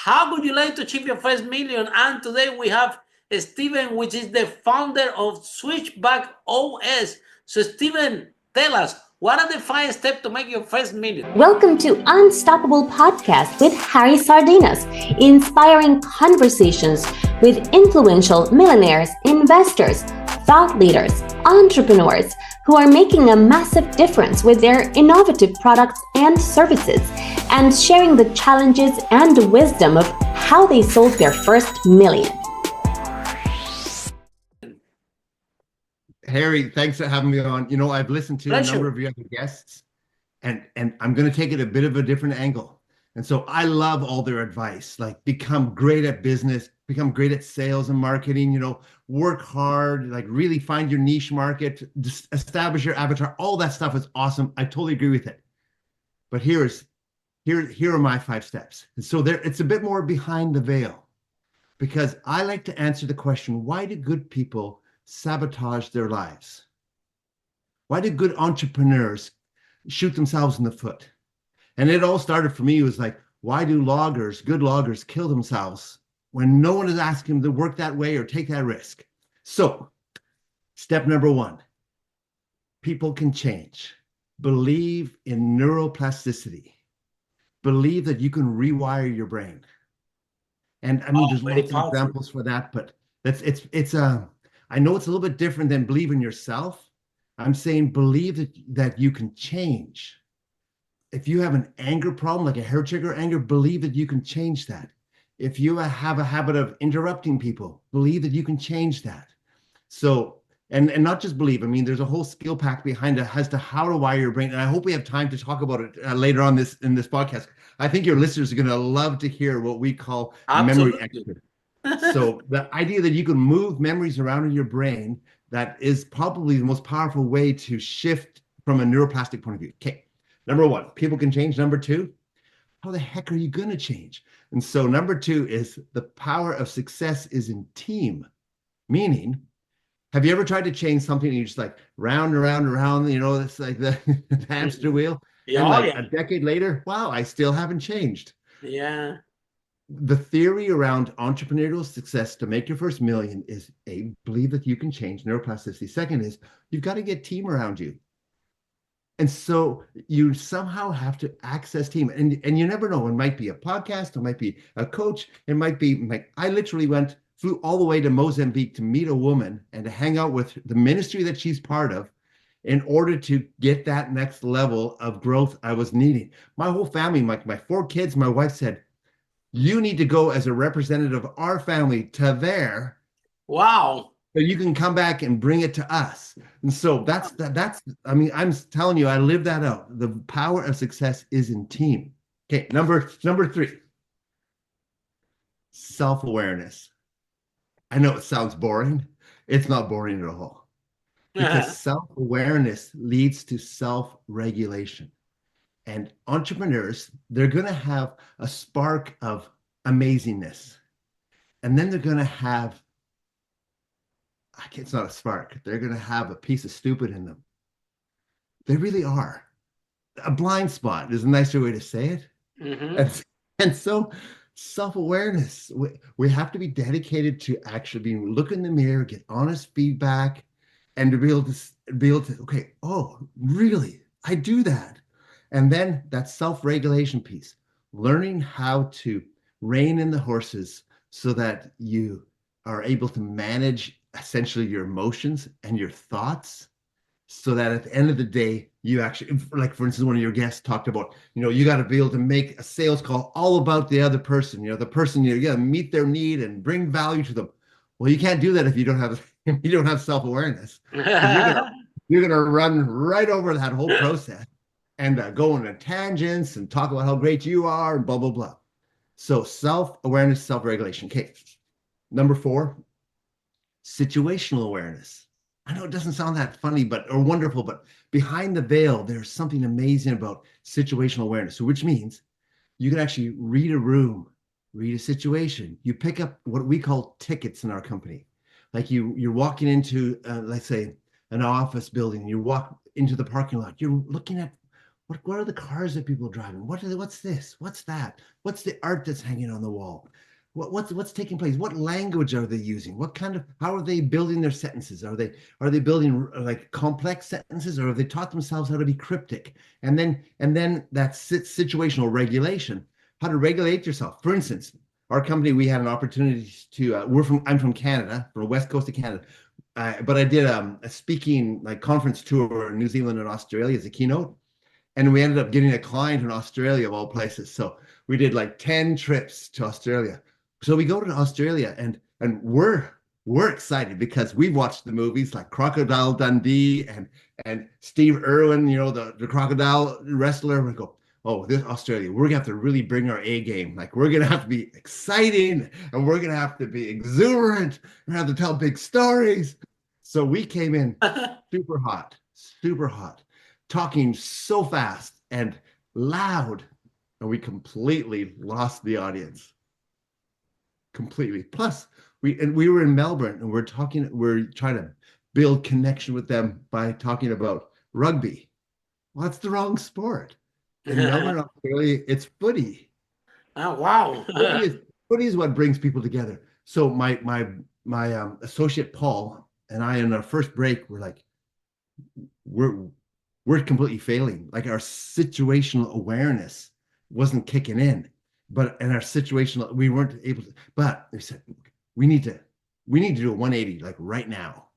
How would you like to achieve your first million? And today we have Steven, which is the founder of Switchback OS. So Steven, tell us, what are the 5 steps to make your first million? Welcome to Unstoppable Podcast with Harry Sardinas, inspiring conversations with influential millionaires, investors, thought leaders, entrepreneurs who are making a massive difference with their innovative products and services, and sharing the challenges and wisdom of how they sold their first million. Harry, thanks for having me on. You know, I've listened to a number of your other guests, and I'm going to take it a bit of a different angle. And so I love all their advice, like become great at business, become great at sales and marketing, you know, work hard, like really find your niche market, just establish your avatar. All that stuff is awesome. I totally agree with it. But here are my 5 steps. And so it's a bit more behind the veil, because I like to answer the question, why do good people sabotage their lives? Why do good entrepreneurs shoot themselves in the foot? And it all started for me, it was like, why do good loggers kill themselves when no one is asking them to work that way or take that risk? So step number 1, people can change. Believe in neuroplasticity. Believe that you can rewire your brain. And I mean, there's lots of examples for that, but I know it's a little bit different than believe in yourself. I'm saying believe that you can change. If you have an anger problem, like a hair trigger anger, believe that you can change that. If you have a habit of interrupting people, believe that you can change that. So, and not just believe, I mean, there's a whole skill pack behind it as to how to wire your brain. And I hope we have time to talk about it later on in this podcast. I think your listeners are going to love to hear what we call memory expert. So the idea that you can move memories around in your brain, that is probably the most powerful way to shift from a neuroplastic point of view. Okay, number 1, people can change. Number 2, how the heck are you going to change? And so number 2 is the power of success is in team. Meaning, have you ever tried to change something and you're just like round and round and round, you know, it's like the hamster wheel. Yeah, and like a decade later, wow, I still haven't changed. Yeah. The theory around entrepreneurial success to make your first million is believe that you can change, neuroplasticity. Second is you've got to get team around you. And so you somehow have to access team. And you never know, it might be a podcast, it might be a coach, it might be like, I literally flew all the way to Mozambique to meet a woman and to hang out with the ministry that she's part of in order to get that next level of growth I was needing. My whole family, my 4 kids, my wife said, you need to go as a representative of our family to there. Wow. So you can come back and bring it to us. And so that's, I mean, I'm telling you, I live that out. The power of success is in team. Okay, number 3, self-awareness. I know it sounds boring. It's not boring at all. Because self-awareness leads to self-regulation. And entrepreneurs, they're going to have a spark of amazingness. And then they're going to have, it's not a spark, they're going to have a piece of stupid in them. They really are. A blind spot is a nicer way to say it. Mm-hmm. And so self-awareness, we have to be dedicated to actually look in the mirror, get honest feedback, and to be able to, okay, oh, really? I do that. And then that self-regulation piece, learning how to rein in the horses so that you are able to manage essentially your emotions and your thoughts, so that at the end of the day, you actually, like for instance, one of your guests talked about, you know, you got to be able to make a sales call all about the other person, you know, the person, you got to meet their need and bring value to them. Well, you can't do that if you don't have self-awareness. You're gonna run right over that whole process and go on tangents and talk about how great you are and blah, blah, blah. So self-awareness, self-regulation. Okay, number 4, situational awareness. I know it doesn't sound that funny or wonderful, but behind the veil, there's something amazing about situational awareness, which means you can actually read a room, read a situation. You pick up what we call tickets in our company. Like you're walking into, let's say, an office building, you walk into the parking lot, you're looking at What are the cars that people are driving? What's this? What's that? What's the art that's hanging on the wall? What's taking place? What language are they using? How are they building their sentences? Are they building like complex sentences, or have they taught themselves how to be cryptic? And then that's situational regulation, how to regulate yourself. For instance, our company, we had an opportunity to I'm from Canada, from the west coast of Canada. But I did a speaking like conference tour in New Zealand and Australia as a keynote. And we ended up getting a client in Australia of all places. So we did like 10 trips to Australia. So we go to Australia and we're excited because we've watched the movies like Crocodile Dundee and Steve Irwin, you know, the crocodile wrestler. We go, oh, this Australia, we're gonna have to really bring our A game. Like we're gonna have to be exciting and we're gonna have to be exuberant. We're gonna have to tell big stories. So we came in super hot, talking so fast and loud, and we completely lost the audience. Completely. Plus, we were in Melbourne and we're trying to build connection with them by talking about rugby. Well, that's the wrong sport. In Melbourne, Australia, it's footy. Oh, wow. Footy is what brings people together. So my associate Paul and I, in our first break, were like, we're completely failing. Like our situational awareness wasn't kicking in, but in our situational, we weren't able to. But they said we need to do a 180 like right now,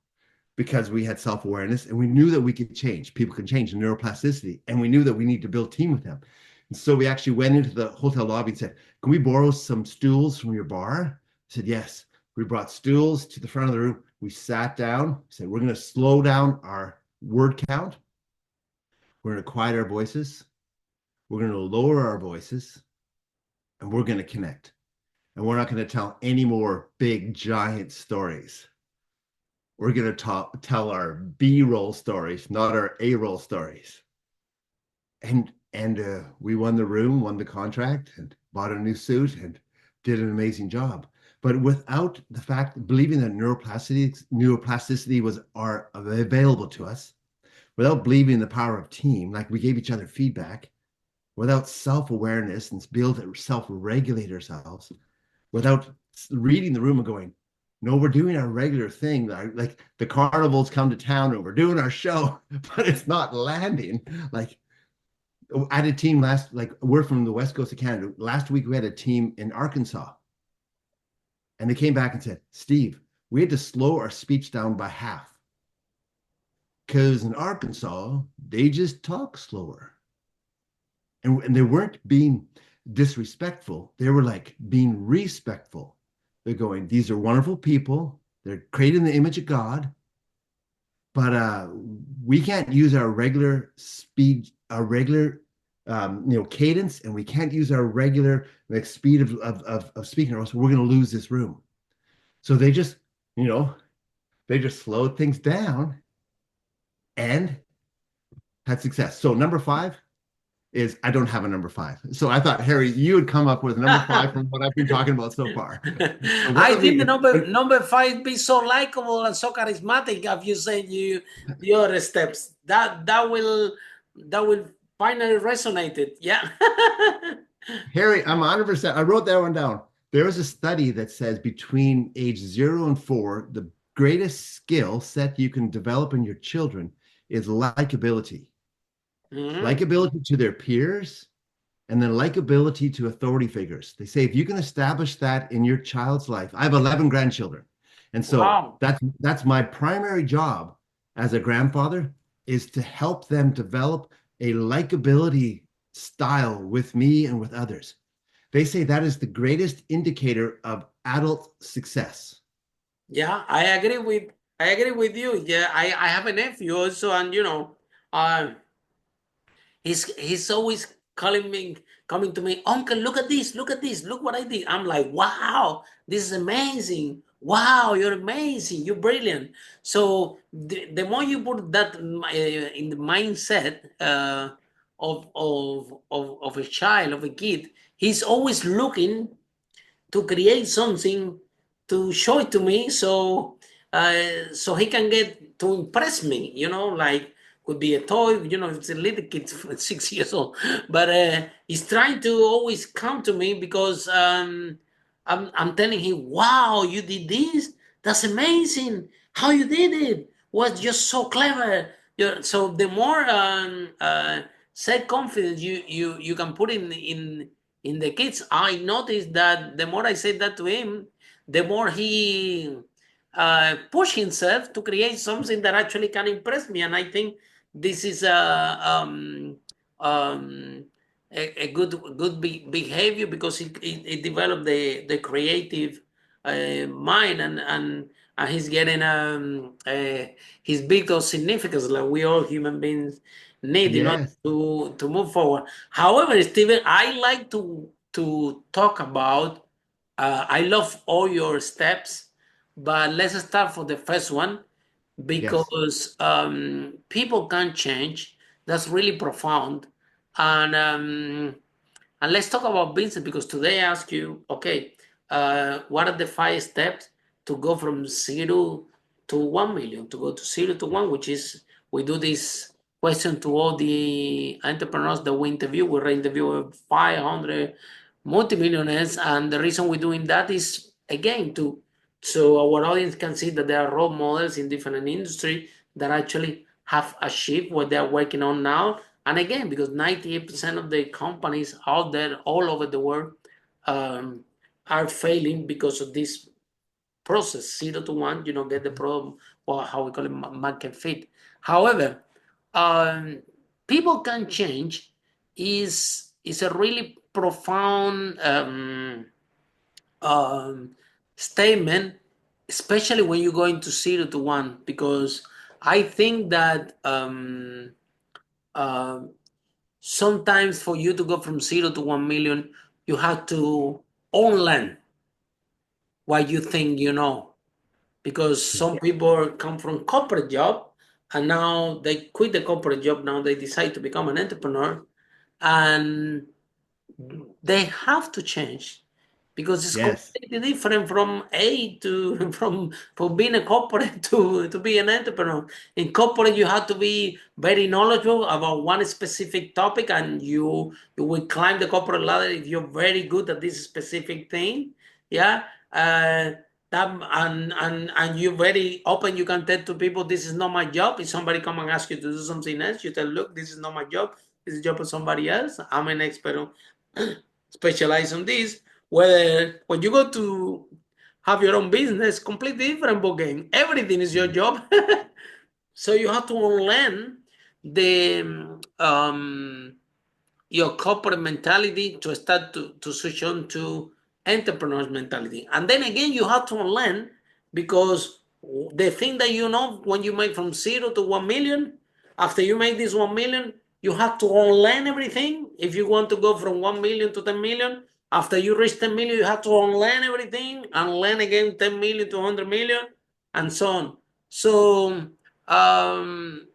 because we had self-awareness and we knew that we could change. People can change in neuroplasticity, and we knew that we need to build team with them. And so we actually went into the hotel lobby and said, "Can we borrow some stools from your bar?" I said, "Yes." We brought stools to the front of the room. We sat down, said, "We're going to slow down our word count. We're going to quiet our voices. We're going to lower our voices, and we're going to connect. And we're not going to tell any more big, giant stories. We're going to tell our B-roll stories, not our A-roll stories." And we won the room, won the contract, and bought a new suit, and did an amazing job. But without the fact, believing that neuroplasticity was available to us, without believing in the power of team, like we gave each other feedback, without self-awareness and be able to self-regulate ourselves, without reading the room and going, no, we're doing our regular thing. Like the carnivals come to town and we're doing our show, but it's not landing. Like I had a team we're from the west coast of Canada. Last week we had a team in Arkansas. And they came back and said, "Steve, we had to slow our speech down by half. Because in Arkansas, they just talk slower." And they weren't being disrespectful. They were like being respectful. They're going, "These are wonderful people. They're created in the image of God. But we can't use our regular speed, our regular cadence, and we can't use our regular speed of speaking, or else we're going to lose this room." So they just slowed things down and had success. So number 5 is, I don't have a number 5. So I thought, Harry, you would come up with number 5 from what I've been talking about so far. So I think the number 5 be so likable and so charismatic. If you say the other steps, that will finally resonated. Yeah. Harry, I'm 100%. I wrote that one down. There was a study that says between age 0 and 4, the greatest skill set you can develop in your children is likability. Mm-hmm. Likability to their peers, and then likability to authority figures. They say if you can establish that in your child's life. I have 11 grandchildren. And so wow. That's my primary job as a grandfather, is to help them develop a likability style with me and with others. They say that is the greatest indicator of adult success. Yeah, I agree with you. Yeah, I have a nephew also, and he's always coming to me, "Uncle, look at this, look what I did." I'm like, "Wow, this is amazing. Wow, you're amazing, you're brilliant." So the more you put that in the mindset of a child, of a kid, he's always looking to create something to show it to me, so he can get to impress me, like could be a toy, you know, if it's a little kid, 6 years old, but he's trying to always come to me because I'm telling him, wow, you did this, that's amazing, how you did it was just so clever. So the more self-confidence you can put in the kids, I noticed that the more I said that to him, the more he push himself to create something that actually can impress me. And I think this is um, a good behavior, because it developed the creative mind, and he's getting his big those significance like we all human beings need in order Yes. to move forward. However, Steven, I like to talk about. I love all your steps, but let's start for the first one, Yes. because people can change. That's really profound, and let's talk about business, because today I ask you, okay, what are the 5 steps to go from 0 to 1 million, to go to 0 to 1, which is, we do this question to all the entrepreneurs that we interview. We interview 500 multimillionaires, and the reason we're doing that is, again, so our audience can see that there are role models in different industries that actually have achieved what they're working on now. And again, because 98% of the companies out there all over the world um, are failing because of this process, 0 to 1, get the problem, or how we call it, market fit. However, um, people can change is a really profound um, statement, especially when you go into 0 to 1, because I think that uh, sometimes for you to go from 0 to 1 million, you have to unlearn what you think you know, because some people come from corporate job and now they quit the corporate job. Now they decide to become an entrepreneur, and they have to change, because it's Yes. completely different from A to from being a corporate to be an entrepreneur. In corporate, you have to be very knowledgeable about one specific topic, and you will climb the corporate ladder if you're very good at this specific thing. Yeah. That and you're very open. You can tell to people, this is not my job. If somebody come and ask you to do something else, you tell, look, this is not my job. This is the job of somebody else. I'm an expert on specialize on this. Whether when you go to have your own business, completely different ball game. Everything is your job. So you have to unlearn the your corporate mentality to start to switch on to entrepreneur's mentality. And then again, you have to unlearn, because the thing that you know, when you make from 0 to 1 million, after you make this 1 million, you have to unlearn everything. If you want to go from 1 million to 10 million, after you reach 10 million, you have to unlearn everything and learn again 10 million to 100 million, and so on. So um,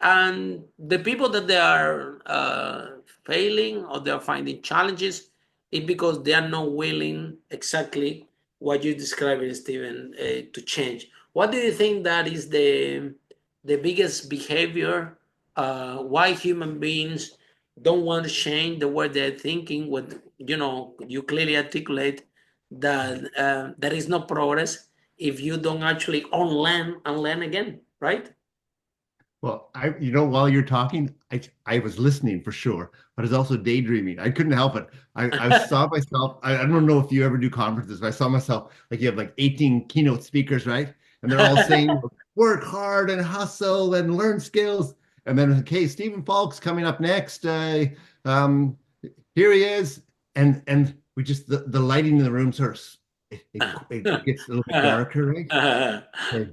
and the people that they are failing, or they are finding challenges, is because they are not willing, exactly what you described, Stephen, to change. What do you think that is the biggest behavior, why human beings don't want to change the way they're thinking? What you clearly articulate that there is no progress if you don't actually unlearn and learn again, right? Well, while you're talking, I was listening for sure, but I was also daydreaming. I couldn't help it. I saw myself. I don't know if you ever do conferences, but I saw myself like you have like 18 keynote speakers, right? And they're all saying, work hard and hustle and learn skills. And then, okay, Steven Falk's coming up next. Um, Here he is. And we just the lighting in the room sort of it gets a little bit darker, right? Okay.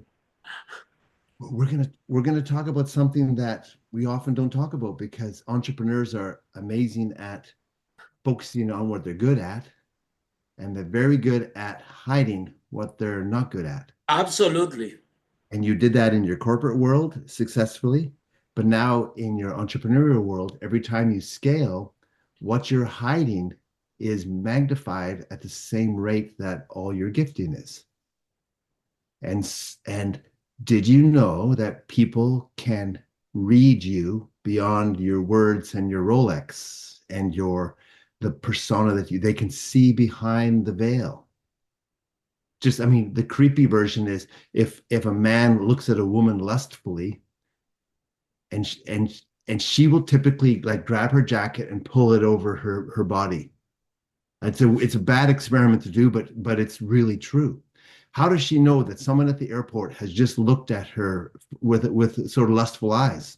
We're gonna talk about something that we often don't talk about, because entrepreneurs are amazing at focusing on what they're good at, and they're very good at hiding what they're not good at. Absolutely. And you did that in your corporate world successfully, but now in your entrepreneurial world, every time you scale, what you're hiding is magnified at the same rate that all your gifting is. And did you know that people can read you beyond your words and your Rolex and the persona that they can see behind the veil. Just, I mean, the creepy version is if a man looks at a woman lustfully, and she will typically like grab her jacket and pull it over her body. It's a bad experiment to do, but it's really true. How does she know that someone at the airport has just looked at her with sort of lustful eyes?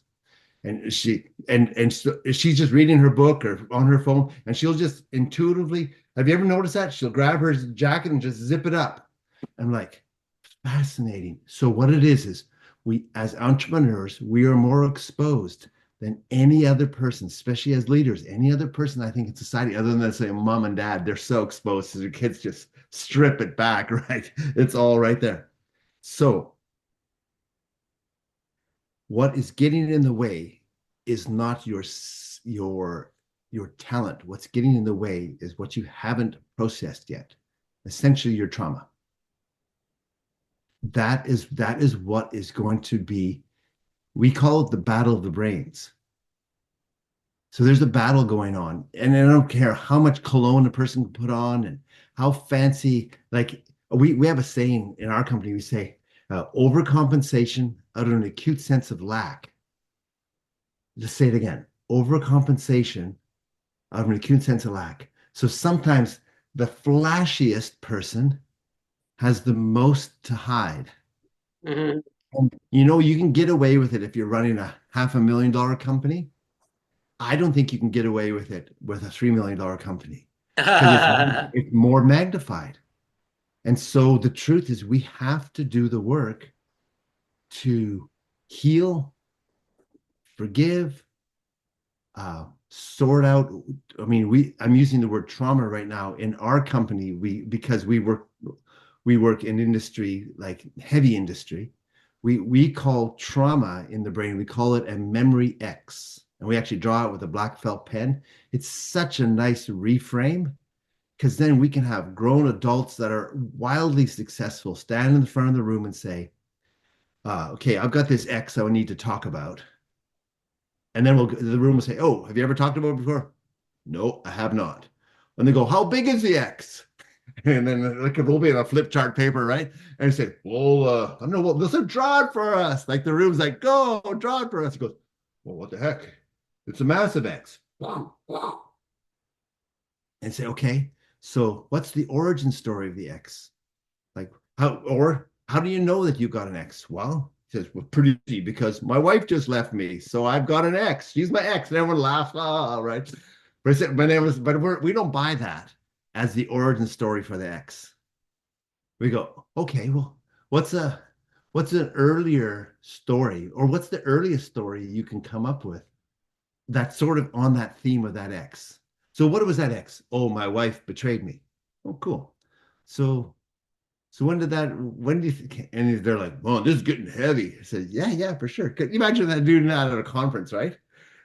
And she's just reading her book or on her phone, and she'll just intuitively, have you ever noticed that? She'll grab her jacket and just zip it up. I'm like, fascinating. So what it is we, as entrepreneurs, we are more exposed than any other person, especially as leaders, any other person I think in society, other than say mom and dad, they're so exposed to their kids, just strip it back, right? It's all right there. So what is getting in the way is not your talent. What's getting in the way is what you haven't processed yet, essentially your trauma. That is what is going to be, we call it the battle of the brains. So there's a battle going on, and I don't care how much cologne a person can put on and how fancy, like we have a saying in our company, we say overcompensation out of an acute sense of lack. Just say it again, overcompensation out of an acute sense of lack. So sometimes the flashiest person has the most to hide. Mm-hmm. And, you can get away with it if you're running a $500,000 company. I don't think you can get away with it with a $3 million company because it's more magnified. And so the truth is we have to do the work to heal, forgive, sort out. I mean, I'm using the word trauma right now in our company. Because we work in industry, like heavy industry. We call trauma in the brain, we call it a memory X. And we actually draw it with a black felt pen. It's such a nice reframe because then we can have grown adults that are wildly successful stand in the front of the room and say, okay, I've got this X I need to talk about. And then the room will say, oh, have you ever talked about it before? No, I have not. And they go, how big is the X? And then like it'll be on a flip chart paper, right? And say, well, I don't know, well, they'll draw it for us. Like the room's like, go, draw it for us. He goes, well, what the heck? It's a massive X. And say, okay, so what's the origin story of the X? Like how do you know that you got an X? Well, he says, well, pretty easy because my wife just left me, so I've got an X. She's my X. And everyone laughs, right? But I said, we don't buy that as the origin story for the X. We go, okay, well, what's an earlier story, or what's the earliest story you can come up with that's sort of on that theme of that X? So what was that X? Oh, my wife betrayed me. Oh, cool. So when do you think? And they're like, oh, this is getting heavy. I said, yeah, for sure. Can you imagine that doing that at a conference, right?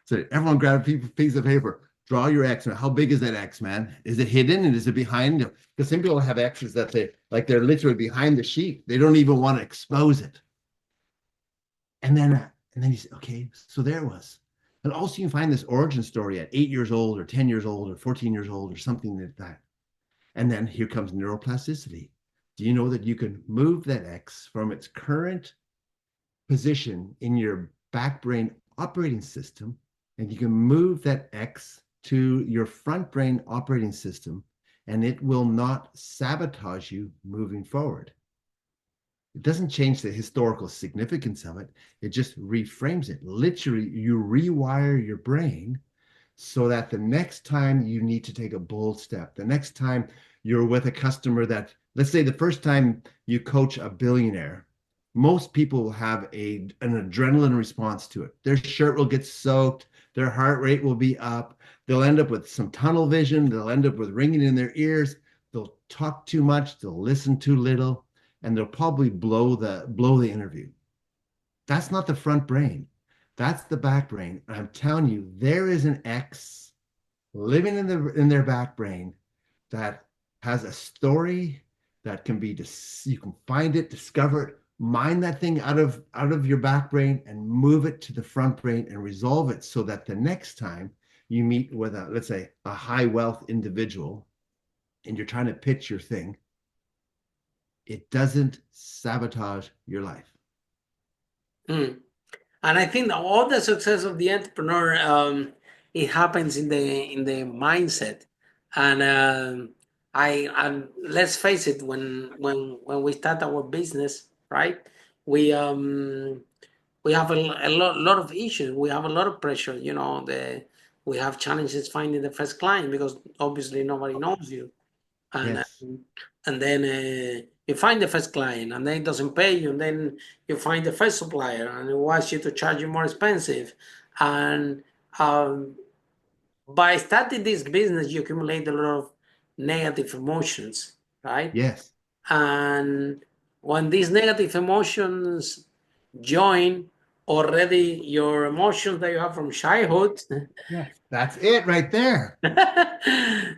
So everyone grab a piece of paper, draw your X. How big is that X, man? Is it hidden and is it behind? Because some people have X's that they're literally behind the sheet. They don't even want to expose it. And then you say, okay, so there it was. And also you can find this origin story at 8 years old or 10 years old or 14 years old or something like that. And then here comes neuroplasticity. Do you know that you can move that X from its current position in your back brain operating system, and you can move that X to your front brain operating system, and it will not sabotage you moving forward. It doesn't change the historical significance of it. It just reframes it. Literally, you rewire your brain so that the next time you need to take a bold step, the next time you're with a customer that, let's say the first time you coach a billionaire, most people will have an adrenaline response to it. Their shirt will get soaked. Their heart rate will be up. They'll end up with some tunnel vision. They'll end up with ringing in their ears. They'll talk too much. They'll listen too little. And they'll probably blow the interview. That's not the front brain. That's the back brain. And I'm telling you, there is an X living in their back brain that has a story that can be, you can find it, discover it mine that thing out of your back brain and move it to the front brain and resolve it so that the next time you meet with a, let's say, a high wealth individual and you're trying to pitch your thing, it doesn't sabotage your life. And I think that all the success of the entrepreneur, it happens in the mindset. And let's face it, when we start our business, right? We have a lot of issues. We have a lot of pressure. We have challenges finding the first client because obviously nobody knows you. And Yes. and then you find the first client, and then it doesn't pay you, and then you find the first supplier, and it wants you to charge you more expensive. And by starting this business, you accumulate a lot of negative emotions, right? Yes. And when these negative emotions join already your emotions that you have from childhood, Yes. That's it right there.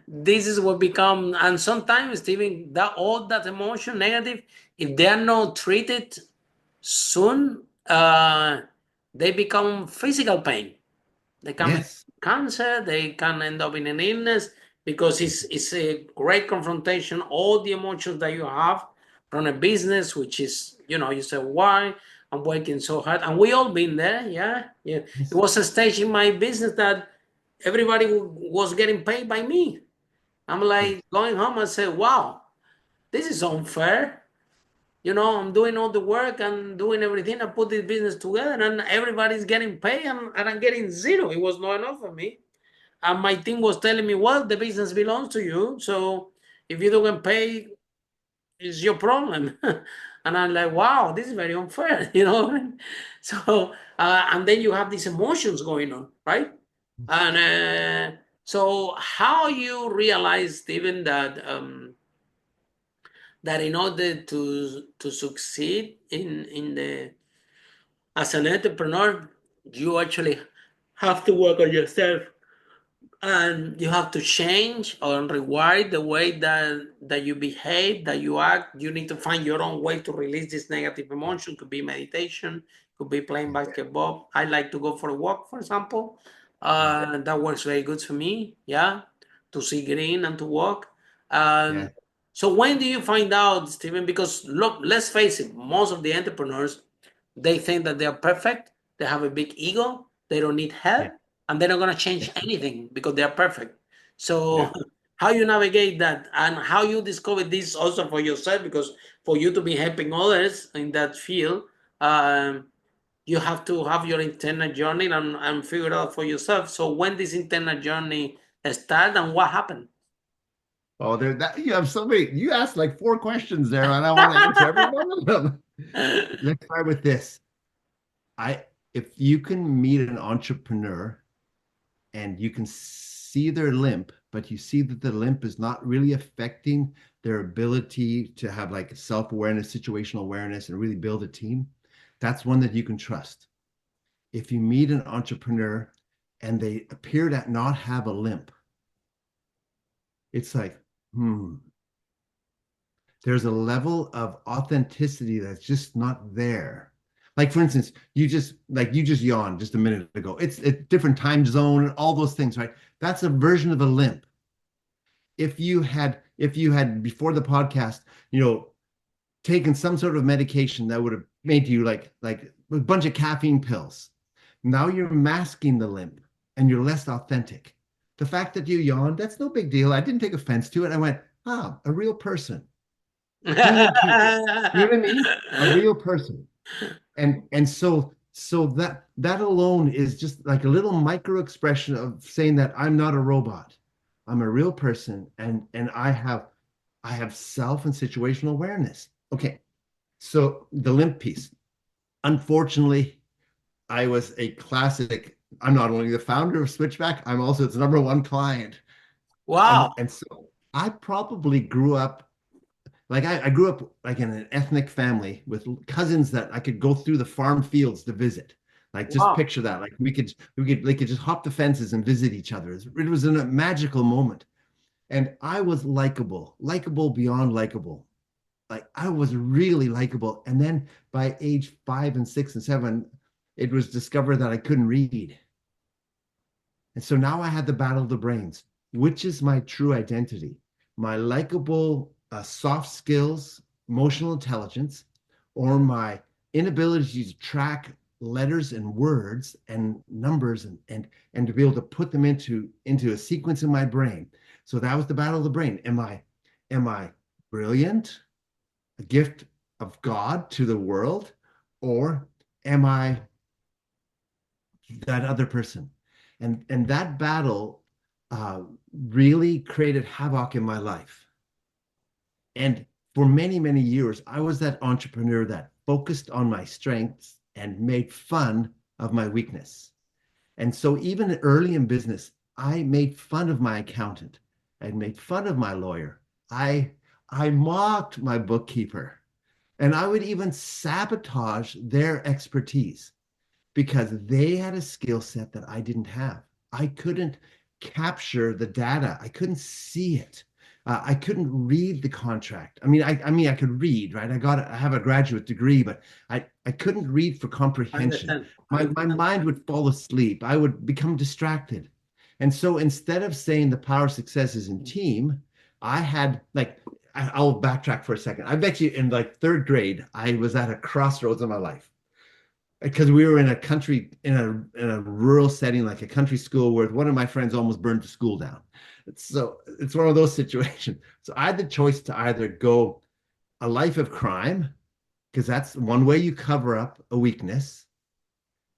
this is what become. And sometimes, Steven, that all that emotion negative, if they are not treated soon, they become physical pain. They can be Yes. cancer. They can end up in an illness because it's a great confrontation. All the emotions that you have from a business, which is, you say, why I'm working so hard, and we all been there. Yeah. It was a stage in my business that everybody was getting paid by me. I'm like going home and say, wow, this is unfair. I'm doing all the work and doing everything. I put this business together and everybody's getting paid and I'm getting zero. It was not enough for me. And my team was telling me, well, the business belongs to you. So if you don't get paid, it's your problem. And I'm like, wow, this is very unfair, So, and then you have these emotions going on, right? And so how you realize, Steven, that in order to succeed in the as an entrepreneur, you actually have to work on yourself and you have to change or rewire the way that you behave, that you act. You need to find your own way to release this negative emotion. Could be meditation, could be playing basketball. I like to go for a walk, for example. That works very good for me. Yeah, to see green and to walk. Yeah. So when do you find out, Steven? Because look, let's face it, most of the entrepreneurs, they think that they are perfect. They have a big ego. They don't need help, Yeah. and they're not going to change Yeah. anything because they are perfect. So Yeah. how you navigate that and how you discover this also for yourself, because for you to be helping others in that field, um, you have to have your internal journey and figure it out for yourself. So when this internal journey start and what happened? Oh, there that you have so many. You asked like 4 questions there, and I want to answer every one of them. Let's start with this. If you can meet an entrepreneur and you can see their limp, but you see that the limp is not really affecting their ability to have like self-awareness, situational awareness, and really build a team, that's one that you can trust. If you meet an entrepreneur and they appear to not have a limp, it's like, there's a level of authenticity that's just not there. Like, for instance, you just yawned just a minute ago. It's a different time zone and all those things, right? That's a version of a limp. If you had before the podcast, taken some sort of medication that would have made you like a bunch of caffeine pills, now you're masking the limp and you're less authentic. The fact that you yawned, that's no big deal. I didn't take offense to it. I went, a real person. Human people. You know what I mean? A real person. And so that alone is just like a little micro expression of saying that I'm not a robot. I'm a real person and I have self and situational awareness. Okay. So the limp piece. Unfortunately, I was a classic. I'm not only the founder of Switchback, I'm also its #1 client. Wow. And so I probably grew up like I grew up like in an ethnic family with cousins that I could go through the farm fields to visit. Like just Wow. picture that. Like we could just hop the fences and visit each other. It was a magical moment. And I was likable beyond likable. like I was really likable. And then by age 5 and 6 and 7, it was discovered that I couldn't read. And so now I had the battle of the brains. Which is my true identity? My likable, soft skills, emotional intelligence, or my inability to track letters and words and numbers and to be able to put them into a sequence in my brain. So that was the battle of the brain. Am I brilliant, a gift of God to the world, or am I that other person? And that battle really created havoc in my life. And for many, many years, I was that entrepreneur that focused on my strengths and made fun of my weakness. And so even early in business, I made fun of my accountant. I made fun of my lawyer. I mocked my bookkeeper. And I would even sabotage their expertise because they had a skill set that I didn't have. I couldn't capture the data. I couldn't see it. I couldn't read the contract. I mean, I could read, right? I have a graduate degree, but I couldn't read for comprehension. My mind would fall asleep. I would become distracted. And so instead of saying the power of success is in team, I had like, I'll backtrack for a second. I bet you in like 3rd grade, I was at a crossroads in my life because we were in a country, in a rural setting, like a country school where one of my friends almost burned the school down. So it's one of those situations. So I had the choice to either go a life of crime, because that's one way you cover up a weakness,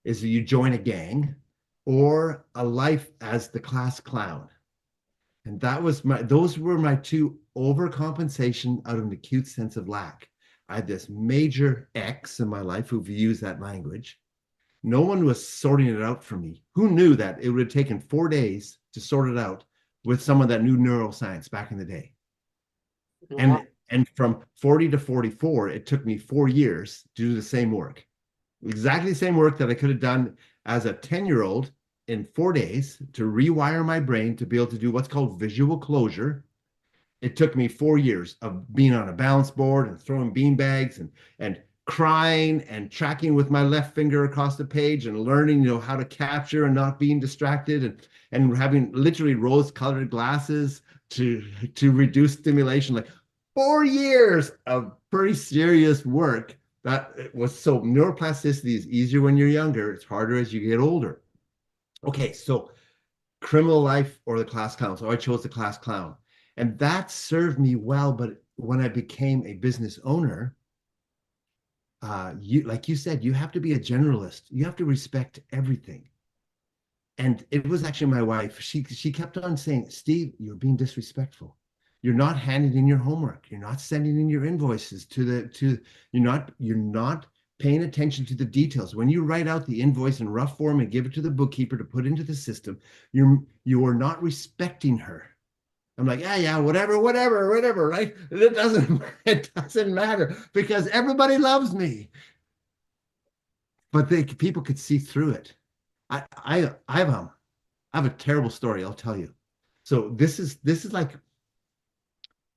is you join a gang, or a life as the class clown. And those were my two: overcompensation out of an acute sense of lack. I had this major X in my life who views that language. No one was sorting it out for me. Who knew that it would have taken 4 days to sort it out with someone that knew neuroscience back in the day? And from 40 to 44, it took me 4 years to do the same work. Exactly the same work that I could have done as a 10-year-old in 4 days to rewire my brain to be able to do what's called visual closure. It took me 4 years of being on a balance board and throwing bean bags and crying and tracking with my left finger across the page and learning, how to capture and not being distracted and having literally rose-colored glasses to reduce stimulation. Like 4 years of pretty serious work. That was so neuroplasticity is easier when you're younger. It's harder as you get older. Okay, so criminal life or the class clown. So I chose the class clown. And that served me well. But when I became a business owner, like you said, you have to be a generalist. You have to respect everything. And it was actually my wife. She kept on saying, Steve, you're being disrespectful. You're not handing in your homework. You're not sending in your invoices you're not paying attention to the details. When you write out the invoice in rough form and give it to the bookkeeper to put into the system, you are not respecting her. I'm like, yeah, whatever, right? It doesn't matter because everybody loves me. But people could see through it. I have a terrible story, I'll tell you. So this is like,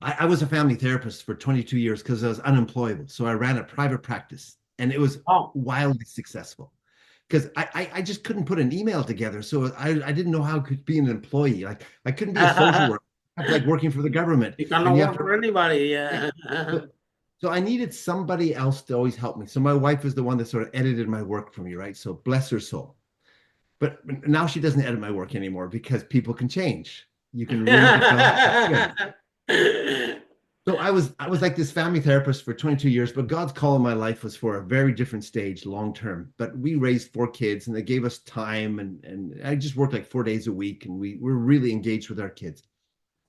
I was a family therapist for 22 years because I was unemployable. So I ran a private practice and it was wildly successful because I just couldn't put an email together. So I didn't know how I could be an employee. Like I couldn't be a social worker. Like working for the government. You cannot work for anybody. Yeah. So I needed somebody else to always help me. So my wife was the one that sort of edited my work for me, right? So bless her soul. But now she doesn't edit my work anymore because people can change. You can read the So I was like this family therapist for 22 years, but God's call in my life was for a very different stage long term. But we raised 4 kids and they gave us time and I just worked like 4 days a week and we were really engaged with our kids.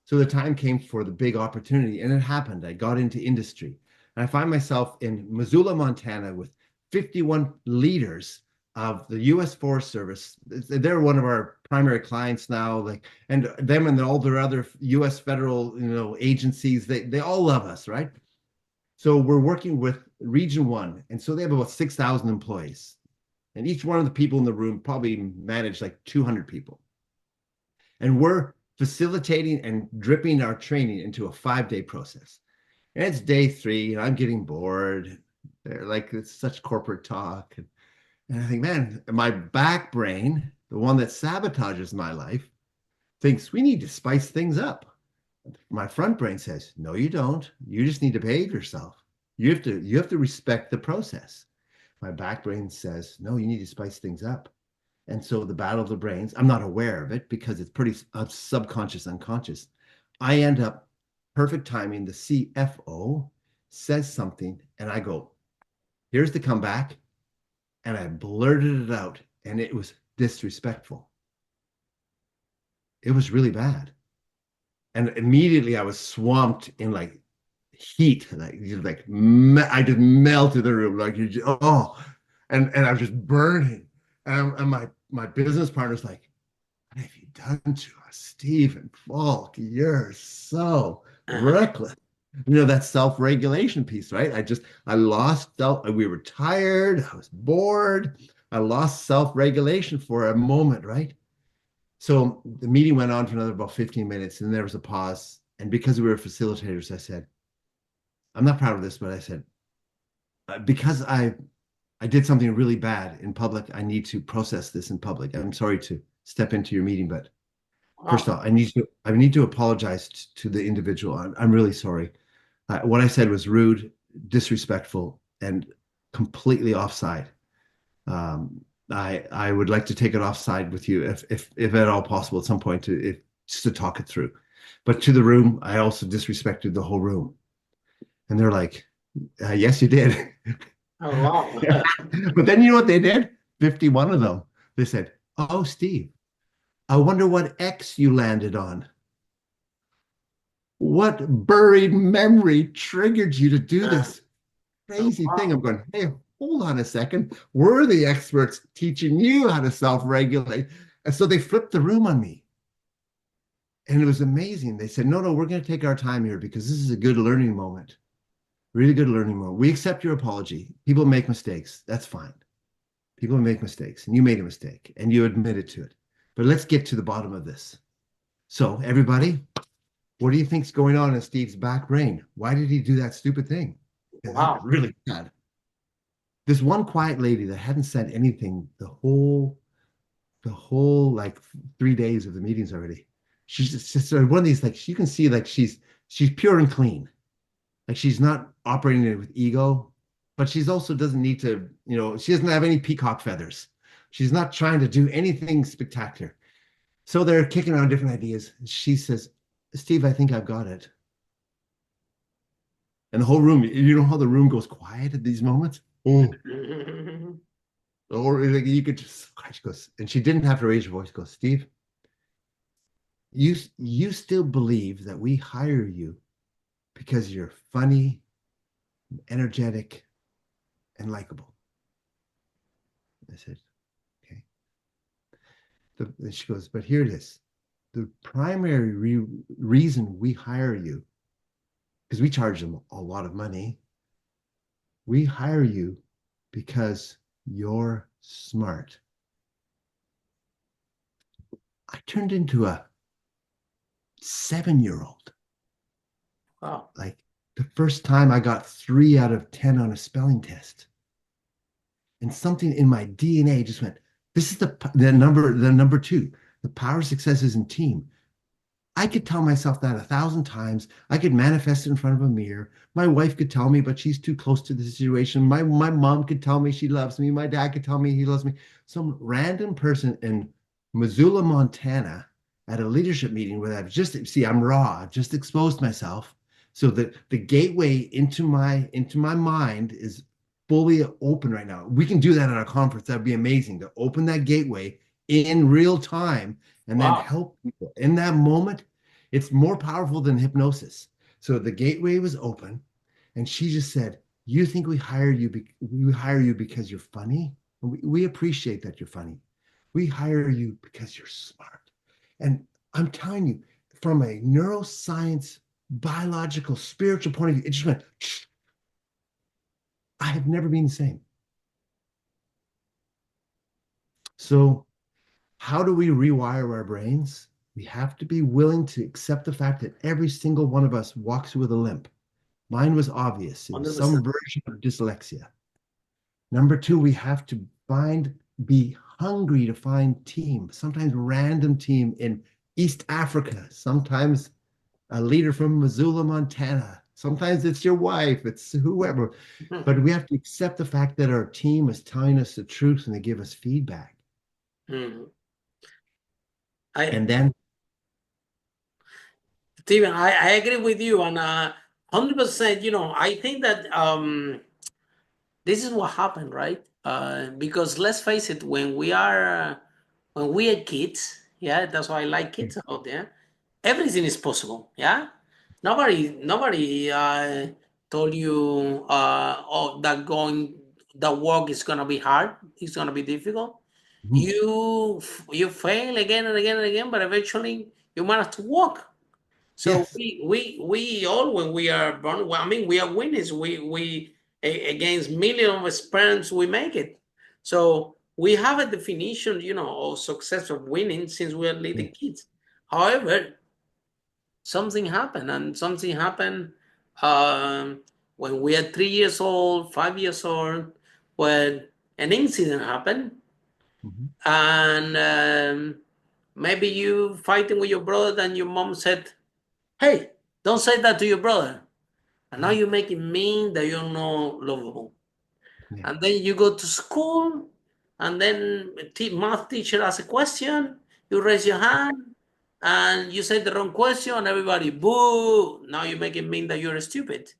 So the time came for the big opportunity and it happened. I got into industry and I find myself in Missoula, Montana with 51 leaders of the U.S. Forest Service. They're one of our primary clients now, and them and all their other U.S. federal, agencies, they all love us, right? So we're working with Region 1. And so they have about 6,000 employees. And each one of the people in the room probably manage like 200 people. And we're facilitating and dripping our training into a 5-day process. And it's day 3, and I'm getting bored. They're like, it's such corporate talk. And I think, man, my back brain, the one that sabotages my life, thinks we need to spice things up. My front brain says, no, you don't. You just need to behave yourself. You have to respect the process. My back brain says, no, you need to spice things up. And so the battle of the brains, I'm not aware of it because it's pretty subconscious, unconscious. I end up perfect timing. The CFO says something, and I go, here's the comeback. And I blurted it out, and it was disrespectful. It was really bad. And immediately I was swamped in like heat. Like I just melted the room. Like and I was just burning. And my business partner's like, what have you done to us, Steven Falk? You're so reckless. That self-regulation piece, right? I lost we were tired, I was bored, I lost self-regulation for a moment, right? So the meeting went on for another about 15 minutes, and there was a pause. And because we were facilitators, I said, I'm not proud of this, but I said, because I did something really bad in public, I need to process this in public. I'm sorry to step into your meeting, but first of all, I need to apologize to the individual. I'm really sorry. What I said was rude, disrespectful, and completely offside. I would like to take it offside with you if at all possible at some point just to talk it through. But to the room, I also disrespected the whole room. And they're like, yes, you did. Oh, wow. But then you know what they did? 51 of them. They said, oh, Steve, I wonder what X you landed on. What buried memory triggered you to do this crazy thing? I'm going, hey, hold on a second. We're the experts teaching you how to self-regulate. And so they flipped the room on me. And it was amazing. They said, no, we're going to take our time here because this is a good learning moment. Really good learning moment. We accept your apology. People make mistakes. That's fine. People make mistakes, and you made a mistake, and you admitted to it. But let's get to the bottom of this. So everybody, what do you think's going on in Steve's back brain? Why did he do that stupid thing? Wow. Really bad. This one quiet lady that hadn't said anything the whole like 3 days of the meetings already. She's just one of these, like, you can see like she's pure and clean. Like she's not operating it with ego, but she's also doesn't need to, she doesn't have any peacock feathers. She's not trying to do anything spectacular. So they're kicking around different ideas. She says, Steve, I think I've got it. And the whole room, you know how the room goes quiet at these moments? Oh. Or like you could just, she goes, and she didn't have to raise her voice, goes, Steve, you still believe that we hire you because you're funny, energetic, and likable. I said, okay. And she goes, but here it is. The primary reason we hire you, because we charge them a lot of money, we hire you because you're smart. I turned into a 7-year-old. Wow. Like the first time I got 3 out of 10 on a spelling test. And something in my DNA just went, this is the number 2. The power of success is in team. I could tell myself that 1,000 times. I could manifest it in front of a mirror. My wife could tell me, but she's too close to the situation. My mom could tell me she loves me. My dad could tell me he loves me. Some random person in Missoula, Montana, at a leadership meeting where I'm raw. I've just exposed myself. So that the gateway into my mind is fully open right now. We can do that at a conference. That'd be amazing to open that gateway in real time and then help people in that moment. It's more powerful than hypnosis. So the gateway was open, and she just said, you think we hire you because you're funny? We appreciate that you're funny. We hire you because you're smart. And I'm telling you, from a neuroscience, biological, spiritual point of view, it just went, I have never been the same. So how do we rewire our brains? We have to be willing to accept the fact that every single one of us walks with a limp. Mine was obvious. It was 100%. some version of dyslexia. Number two, we have to be hungry to find team, sometimes random team in East Africa, sometimes a leader from Missoula, Montana. Sometimes it's your wife, it's whoever. But we have to accept the fact that our team is telling us the truth and they give us feedback. And then, Steven, I agree with you, and 100%. You know, I think that this is what happened, right? Because let's face it, when we are kids, yeah, that's why I like kids out there. Everything is possible, yeah. Nobody told you, oh, that work is gonna be hard. It's gonna be difficult. You fail again and again and again, but eventually you manage to walk. So yes, we all, when we are born, well, I mean, we are winners. We against millions of experiments, we make it. So we have a definition, you know, of success, of winning, since we are little kids. However, something happened, and something happened when we are 3 years old, 5 years old, when an incident happened, and maybe you fighting with your brother, and your mom said, "Hey, don't say that to your brother." And now you're making mean that you're not lovable. Yeah. And then you go to school, and then math teacher asks a question, you raise your hand, and you say the wrong question, and everybody, boo. Now you're making mean that you're stupid.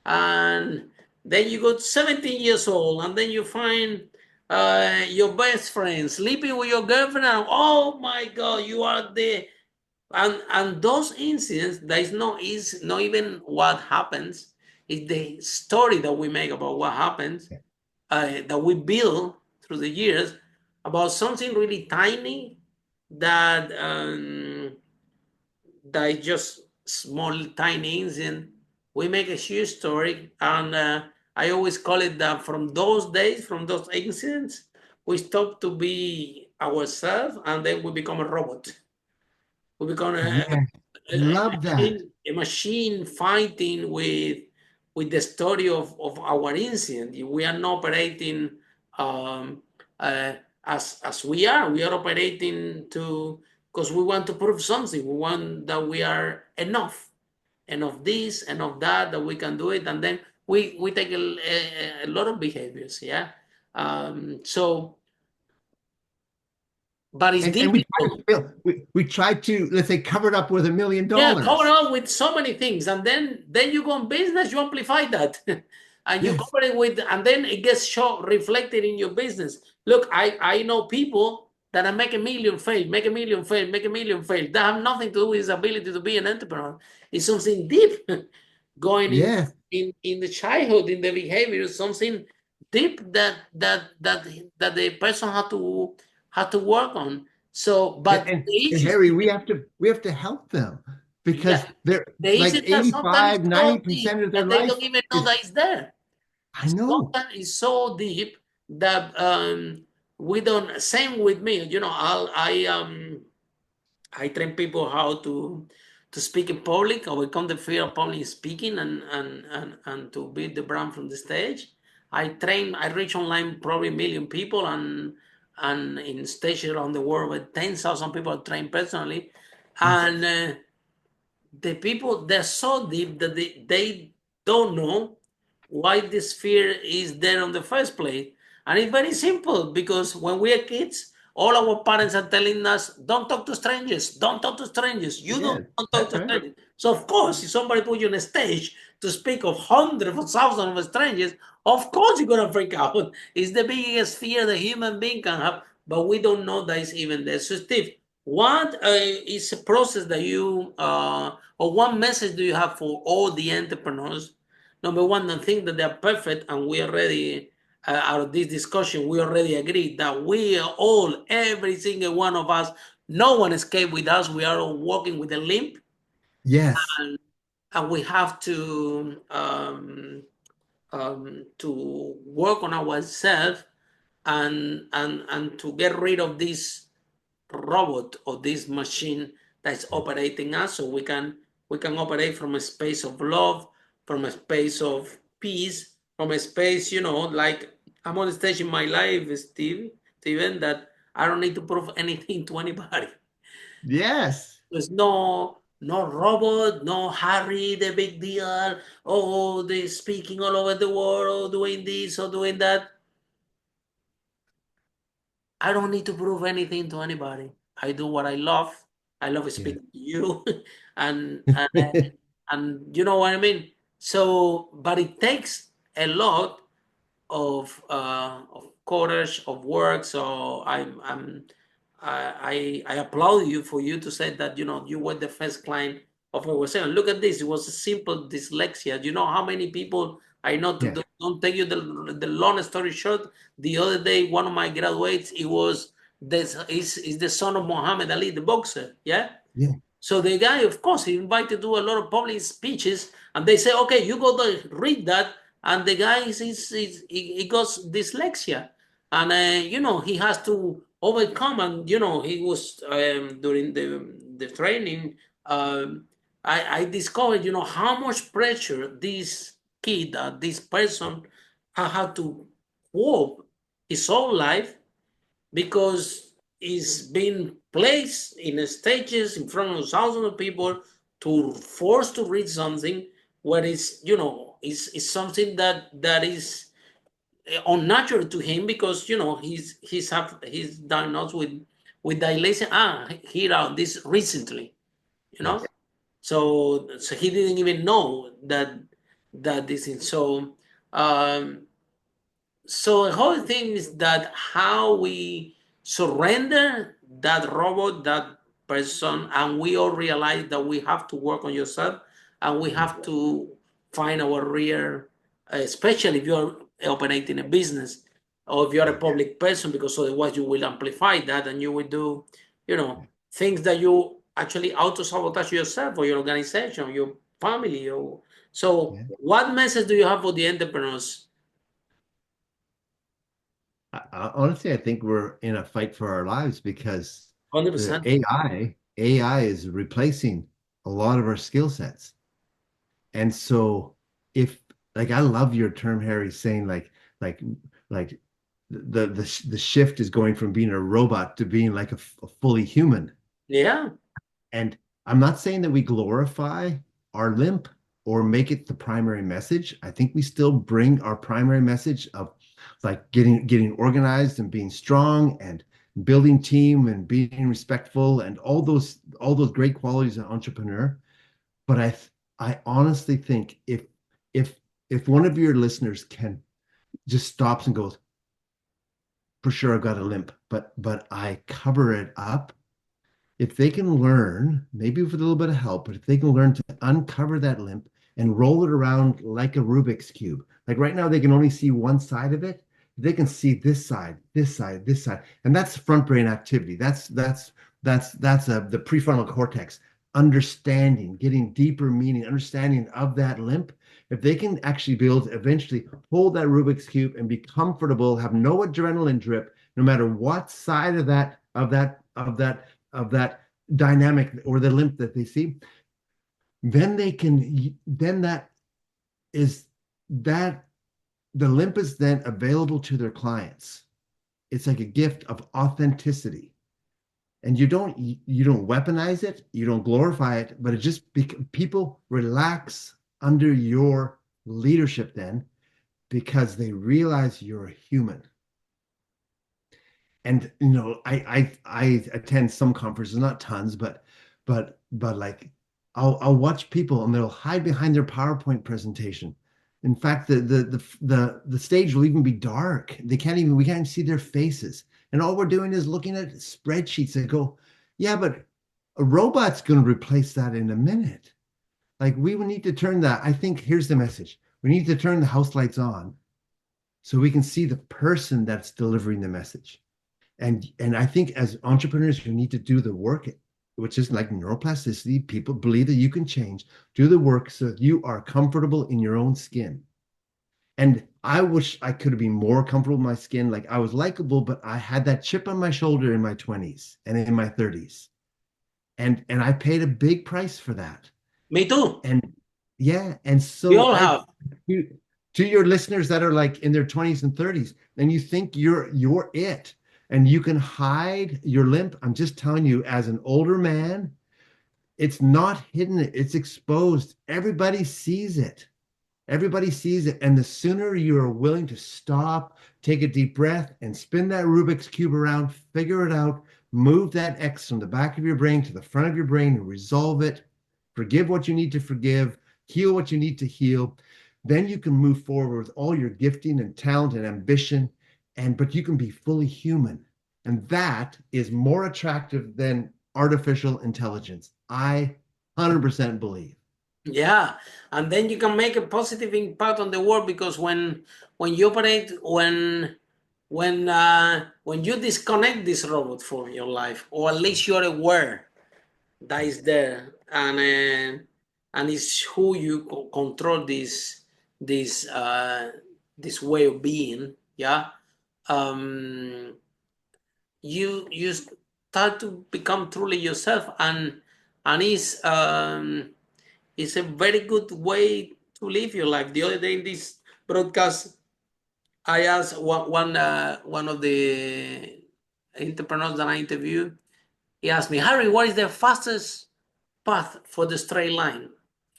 And then you go to 17 years old, and then you find your best friend sleeping with your girlfriend, and oh my God, you are the... And those incidents, that is not even what happens. It's the story that we make about what happens, that we build through the years, about something really tiny, that that is just small, tiny incident. We make a huge story, and I always call it that from those days, from those incidents, we stop to be ourselves, and then we become a robot. We become love that. a machine fighting with the story of our incident. We are not operating um, as we are. We are operating because we want to prove something. We want that we are enough, enough this, enough that we can do it, and then we take a lot of behaviors. Yeah. So, but it's And difficult. we tried to, let's say, cover it up with $1 million. Yeah, cover up with so many things, and then you go in business, you amplify that, and you Yes. cover it with, and then it gets reflected in your business. Look, I know people that are make a million fail, make a million fail, make a million fail. That have nothing to do with his ability to be an entrepreneur. It's something deep going Yes. in the childhood, in the behavior, something deep that the person had to work on. So, but And, the and easiest Harry, we have to help them because yeah, they're the like easiest that sometimes 85, it's so deep 90% of their that they life don't even know is, that it's there. I know. Sometimes it's so deep that we don't. Same with me, you know. I train people how to speak in public, overcome the fear of public speaking, and to build the brand from the stage. I reach online probably 1 million people, and in stages around the world with 10,000 people I train personally, and the people, they're so deep that they don't know why this fear is there in the first place. And it's very simple, because when we are kids, all our parents are telling us, don't talk to strangers, don't talk to strangers, you Yes, don't talk that's to right. strangers. So of course, if somebody put you on a stage to speak of hundreds of thousands of strangers, of course you're gonna freak out. It's the biggest fear the human being can have, but we don't know that it's even there. So Steve, what is a process that you or one message do you have for all the entrepreneurs? Number one, don't think that they're perfect, and we already out of this discussion, we already agreed that we are all, every single one of us, no one escaped with us. We are all walking with a limp, Yes. and we have to work on ourselves, and to get rid of this robot or this machine that's operating us, so we can operate from a space of love, from a space of peace, from a space, like I'm on the stage in my life, Steven, that I don't need to prove anything to anybody. Yes. There's no robot, no Harry, the big deal. Oh, they speaking all over the world, doing this or doing that. I don't need to prove anything to anybody. I do what I love. I love Yeah. speaking to you, and and you know what I mean. So, but it takes a lot of courage of work. So I applaud you for you to say that you were the first client of what we're saying. Look at this. It was a simple dyslexia. You know how many people I know to Yeah. don't take you the long story short. The other day, one of my graduates, it was this is the son of Muhammad Ali, the boxer. Yeah. Yeah. So the guy, of course, he invited to do a lot of public speeches, and they say, okay, you go to read that, and the guy he got dyslexia, and he has to overcome, and he was during the training. I discovered how much pressure this kid, this person, had to cope his whole life because it's been placed in stages in front of thousands of people to force to read something where it's something that is unnatural to him because he's diagnosed with dilation here out this recently you know Yes. so he didn't even know that this is um so the whole thing is that how we surrender that robot, that person, and we all realize that we have to work on yourself and we Yeah. have to find our real, especially if you're operating a business or if you're a Yeah. public person, because otherwise you will amplify that and you will do, Yeah. things that you actually auto-sabotage yourself or your organization, or your family. So Yeah. what message do you have for the entrepreneurs? Honestly, I think we're in a fight for our lives because the 100%. AI is replacing a lot of our skill sets. And so if like I love your term, Harry, saying like like the shift is going from being a robot to being like a fully human. Yeah. And I'm not saying that we glorify our limp or make it the primary message. I think we still bring our primary message of like getting organized and being strong and building team and being respectful and all those great qualities of an entrepreneur. But I honestly think if if one of your listeners can just stops and goes, for sure I've got a limp, but I cover it up. If they can learn, maybe with a little bit of help, but if they can learn to uncover that limp and roll it around like a Rubik's cube, like right now they can only see one side of it. They can see this side, this side, this side, and that's front brain activity. That's the prefrontal cortex, understanding, getting deeper meaning, understanding of that limp. If they can actually be able to eventually hold that Rubik's cube and be comfortable, have no adrenaline drip, no matter what side of that dynamic or the limp that they see, then that is that the limp is then available to their clients. It's like a gift of authenticity. And you don't weaponize it, you don't glorify it, but it just people relax under your leadership then because they realize you're a human. And I attend some conferences, not tons, but like I'll watch people and they'll hide behind their PowerPoint presentation. In fact, the stage will even be dark. We can't see their faces. And all we're doing is looking at spreadsheets that go, yeah, but a robot's going to replace that in a minute. Like we would need to turn that. I think here's the message. We need to turn the house lights on so we can see the person that's delivering the message. And I think as entrepreneurs, you need to do the work, which is like neuroplasticity. People believe that you can change, do the work so that you are comfortable in your own skin. And I wish I could have been more comfortable in my skin. Like I was likable, but I had that chip on my shoulder in my 20s and in my 30s. And I paid a big price for that. Me too. And Yeah. And We so all have. to your listeners that are like in their 20s and 30s, and you think you're it and you can hide your limp. I'm just telling you, as an older man, it's not hidden, it's exposed. Everybody sees it. Everybody sees it. And the sooner you are willing to stop, take a deep breath, and spin that Rubik's Cube around, figure it out, move that X from the back of your brain to the front of your brain and resolve it, forgive what you need to forgive, heal what you need to heal, then you can move forward with all your gifting and talent and ambition. But you can be fully human. And that is more attractive than artificial intelligence. I 100% believe. Yeah, and then you can make a positive impact on the world, because when you operate, when you disconnect this robot from your life, or at least you're aware that is there, and it's who you control this this way of being. Yeah, um, you start to become truly yourself, and it's a very good way to live your life. The other day in this broadcast, I asked one of the entrepreneurs that I interviewed. He asked me, Harry, what is the fastest path for the straight line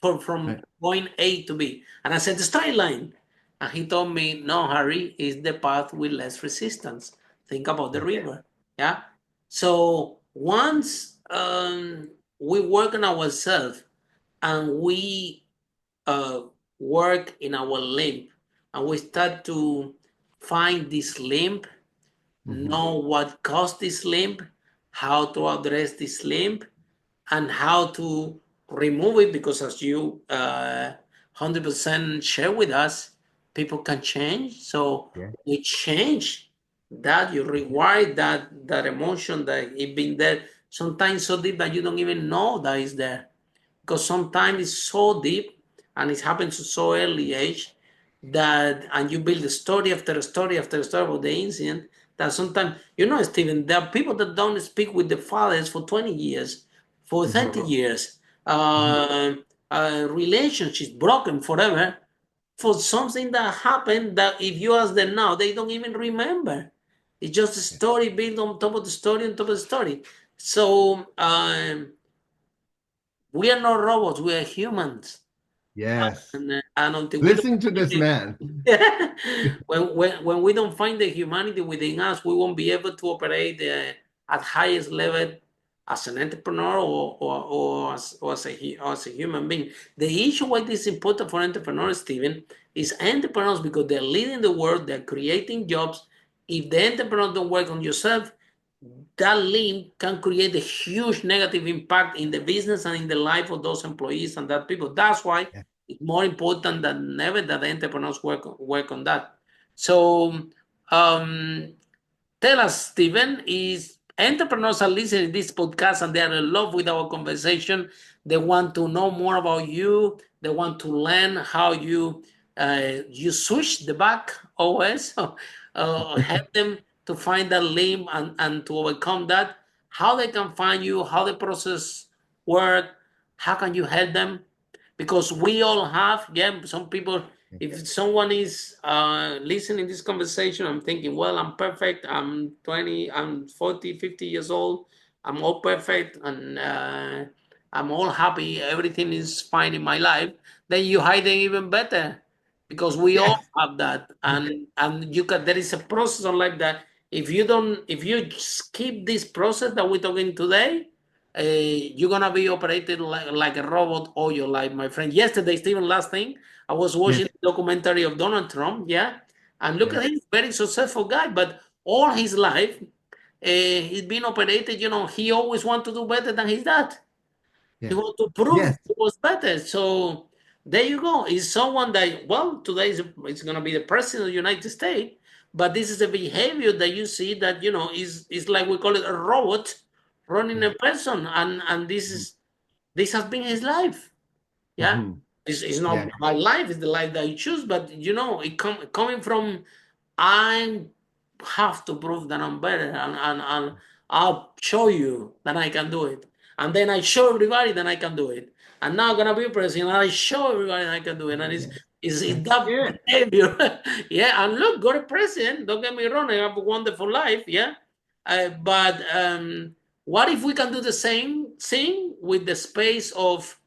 from Right. point A to B? And I said, the straight line. And he told me, no, Harry, is the path with less resistance. Think about the Yeah. river. Yeah. So once we work on ourselves and we uh, work in our limb, and we start to find this limb, Mm-hmm. know what caused this limb, how to address this limb, and how to remove it, because as you 100% share with us, people can change. So Yeah. we change that, you rewire that emotion that it been there, sometimes so deep that you don't even know that is there, because sometimes it's so deep and it happens at so early age that, and you build a story after story after story about the incident, that sometimes, Steven, there are people that don't speak with the fathers for 20 years, for Mm-hmm. 30 years, Mm-hmm. relationships broken forever, for something that happened that if you ask them now, they don't even remember. It's just a Yeah. story built on top of the story, on top of the story. So we are not robots, we are humans. Yes. And until we don't Listen to this man. when we don't find the humanity within us, we won't be able to operate at highest level as an entrepreneur, or as a human being. The issue why this is important for entrepreneurs, Steven, is entrepreneurs, because they're leading the world, they're creating jobs. If the entrepreneur don't work on yourself, that link can create a huge negative impact in the business and in the life of those employees and that people. That's why Yeah. it's more important than ever that the entrepreneurs work on that. So um, tell us, Stephen, is entrepreneurs are listening to this podcast and they are in love with our conversation. They want to know more about you. They want to learn how you switch the back OS, help them to find that link and to overcome that. How they can find you, how the process work, how can you help them? Because we all have, yeah, some people, if someone is listening to this conversation, I'm thinking, well, I'm perfect, I'm 20, I'm 40, 50 years old, I'm all perfect, and I'm all happy, everything is fine in my life, then you hide them even better, because we all Yes. have that. And you can, there is a process on life that if you skip this process that we're talking today, you're gonna be operated like a robot all your life, my friend. Yesterday, Stephen, last thing, I was watching Yes. the documentary of Donald Trump, yeah, and look Yeah. at him, very successful guy, but all his life, he's been operated. He always want to do better than his dad. He Yeah. want to prove Yes. he was better. So there you go. Is someone that, well, today is going to be the president of the United States, but this is a behavior that you see that is like we call it a robot running Yeah. a person, and this has been his life. Yeah, Mm-hmm. it's Yeah. not my life; it's the life that he choose. But it coming from, I have to prove that I'm better, and I'll show you that I can do it, and then I show everybody that I can do it, I'm not gonna be president. I show everybody I can do it, and it's that it. behavior. Yeah, and look, got a president. Don't get me wrong. I have a wonderful life. Yeah, but what if we can do the same thing with the space of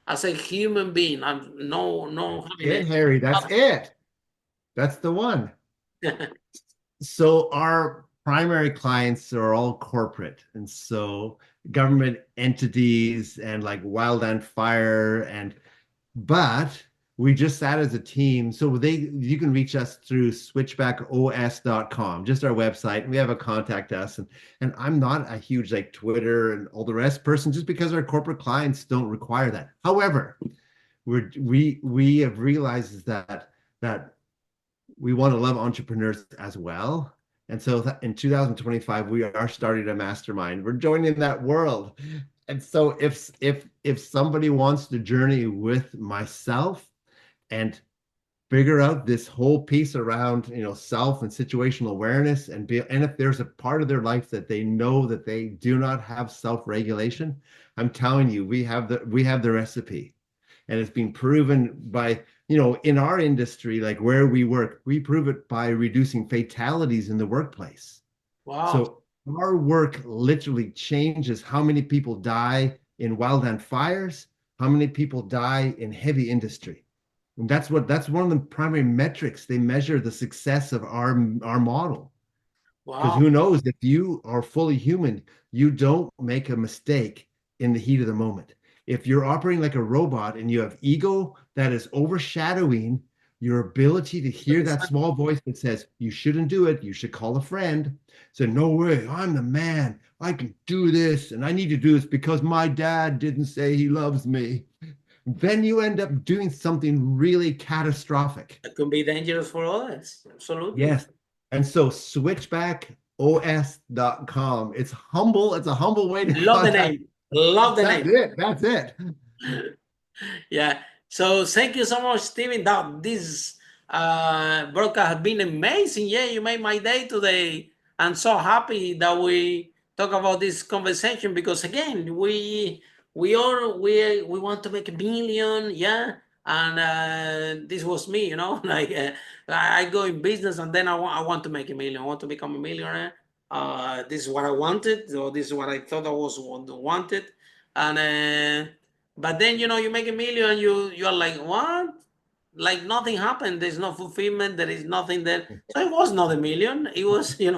as a human being? And no having It, Harry, that's it. That's the one. So our primary clients are all corporate, and so government entities and like wildland fire, and but we just sat as a team. So you can reach us through switchbackos.com, just our website. We have a contact us, and I'm not a huge like Twitter and all the rest person, just because our corporate clients don't require that. However, we have realized that we want to love entrepreneurs as well. And so in 2025, we are starting a mastermind. We're joining that world. And so if somebody wants to journey with myself and figure out this whole piece around, self and situational awareness, and if there's a part of their life that they know that they do not have self-regulation, I'm telling you, we have the recipe. And it's been proven by, in our industry, like where we work, we prove it by reducing fatalities in the workplace. Wow. So our work literally changes how many people die in wildland fires, how many people die in heavy industry. And that's one of the primary metrics. They measure the success of our model. Because who knows, if you are fully human, you don't make a mistake in the heat of the moment. If you're operating like a robot and you have ego that is overshadowing your ability to hear that small voice that says, you shouldn't do it, you should call a friend. So no way, I'm the man, I can do this, and I need to do this because my dad didn't say he loves me. Then you end up doing something really catastrophic. It can be dangerous for others. Absolutely. Yes. And so switchbackos.com. It's humble. It's a humble way to love the name. Love the name. That's it. Yeah. So thank you so much, Steven. This broadcast has been amazing. Yeah, you made my day today. I'm so happy that we talk about this conversation because again, we want to make a million. Yeah. And this was me, like I go in business and then I want to make a million. I want to become a millionaire. This is what I wanted, or this is what I thought I was wanted. And but then you make a million, you're like, what? Like nothing happened. There's no fulfillment. There is nothing there. So it was not a million. It was, it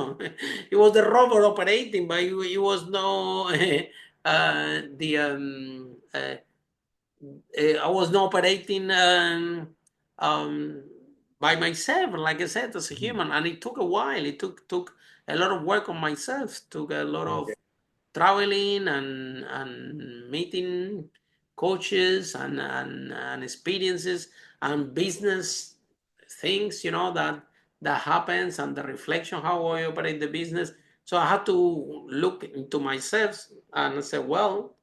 was the robot operating, but it was no I was not operating by myself, like I said, as a human, and it took a while. It took a lot of work on myself. Took a lot of traveling and meeting coaches and experiences and business things, that happens, and the reflection how I operate the business. So I had to look into myself and say, well,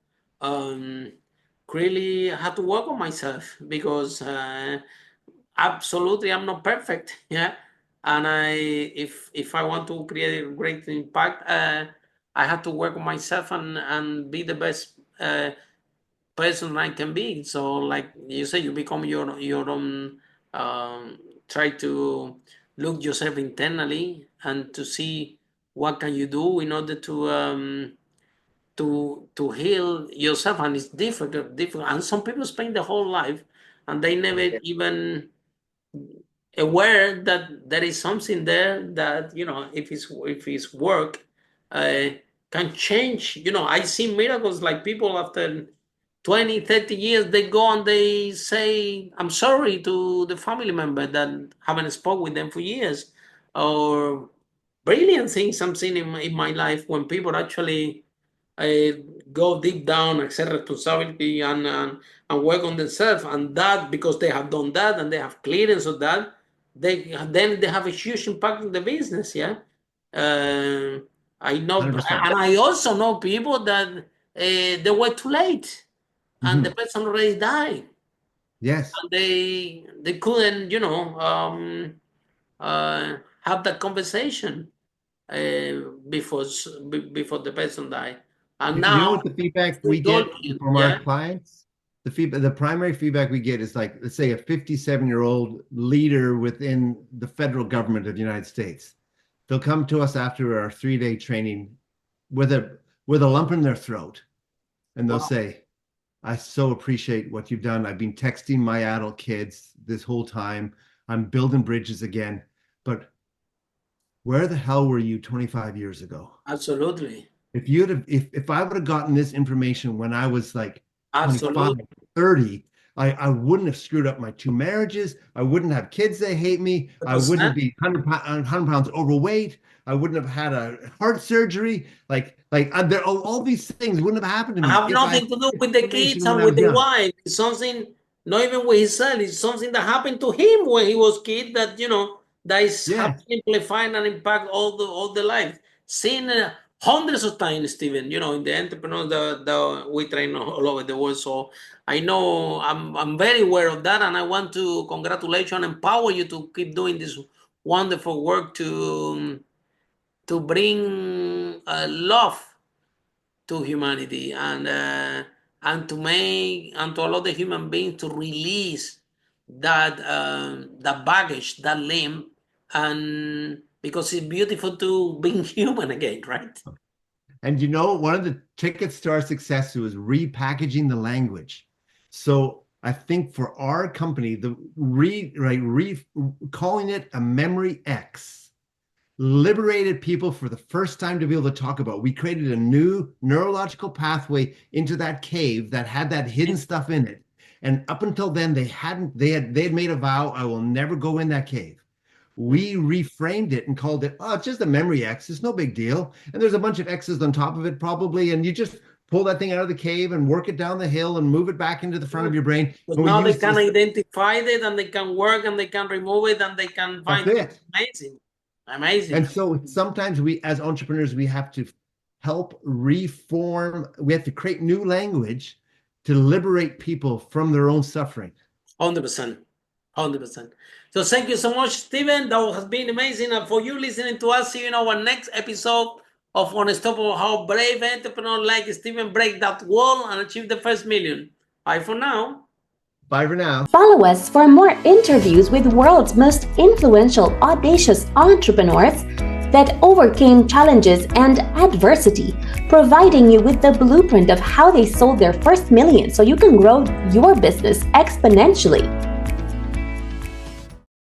really had to work on myself because absolutely I'm not perfect. Yeah. And if I want to create a great impact, I have to work on myself and be the best person I can be. So like you say, you become your own, try to look yourself internally and to see what can you do in order to heal yourself. And it's difficult. And some people spend their whole life and they never even aware that there is something there that if it's work can change. I see miracles, like people after 20-30 years they go and they say I'm sorry to the family member that haven't spoke with them for years. Or brilliant things I'm seeing in my life when people actually go deep down, accept responsibility, and work on themselves, and that because they have done that and they have clearance of that, they have a huge impact on the business. Yeah, I know, 100%. and I also know people that they were too late, and the person already died. Yes. And they couldn't, have that conversation before the person died. And You know now what the feedback we we told get you, from yeah. our clients? the primary feedback we get is like, let's say a 57-year-old leader within the federal government of the United States. They'll come to us after our 3-day training with a lump in their throat, and they'll say, I so appreciate what you've done. I've been texting my adult kids this whole time. I'm building bridges again, but where the hell were you 25 years ago? Absolutely. If I would have gotten this information when I was like 25, Absolutely. 30, I wouldn't have screwed up my 2 marriages. I wouldn't have kids that hate me. I wouldn't be 100 pounds overweight. I wouldn't have had a heart surgery. All these things wouldn't have happened to me. I have nothing to do with the kids and with the wife. It's something, not even with himself. It's something that happened to him when he was a kid that, that is amplifying and impact all the life. Seen hundreds of times, Steven, in the entrepreneurs that we train all over the world. So I know I'm very aware of that, and I want to congratulate you and empower you to keep doing this wonderful work to bring love to humanity and to allow the human being to release that baggage, that limb, and because it's beautiful to being human again, right? And one of the tickets to our success was repackaging the language. So I think for our company, calling it a Memory X liberated people for the first time to be able to talk about. We created a new neurological pathway into that cave that had that hidden stuff in it. And up until then, they had made a vow, I will never go in that cave. We reframed it and called it, it's just a Memory X. It's no big deal. And there's a bunch of X's on top of it probably. And you just pull that thing out of the cave and work it down the hill and move it back into the front of your brain. But now they can identify it, and they can work, and they can remove it, and they can find it. Amazing. And so sometimes we, as entrepreneurs, we have to help reform. We have to create new language to liberate people from their own suffering. 100%. So thank you so much, Steven. That has been amazing. And for you listening to us, see you in our next episode of Unstoppable, how brave entrepreneurs like Steven break that wall and achieve the first million. Bye for now. Bye for now. Follow us for more interviews with world's most influential, audacious entrepreneurs that overcame challenges and adversity, providing you with the blueprint of how they sold their first million so you can grow your business exponentially.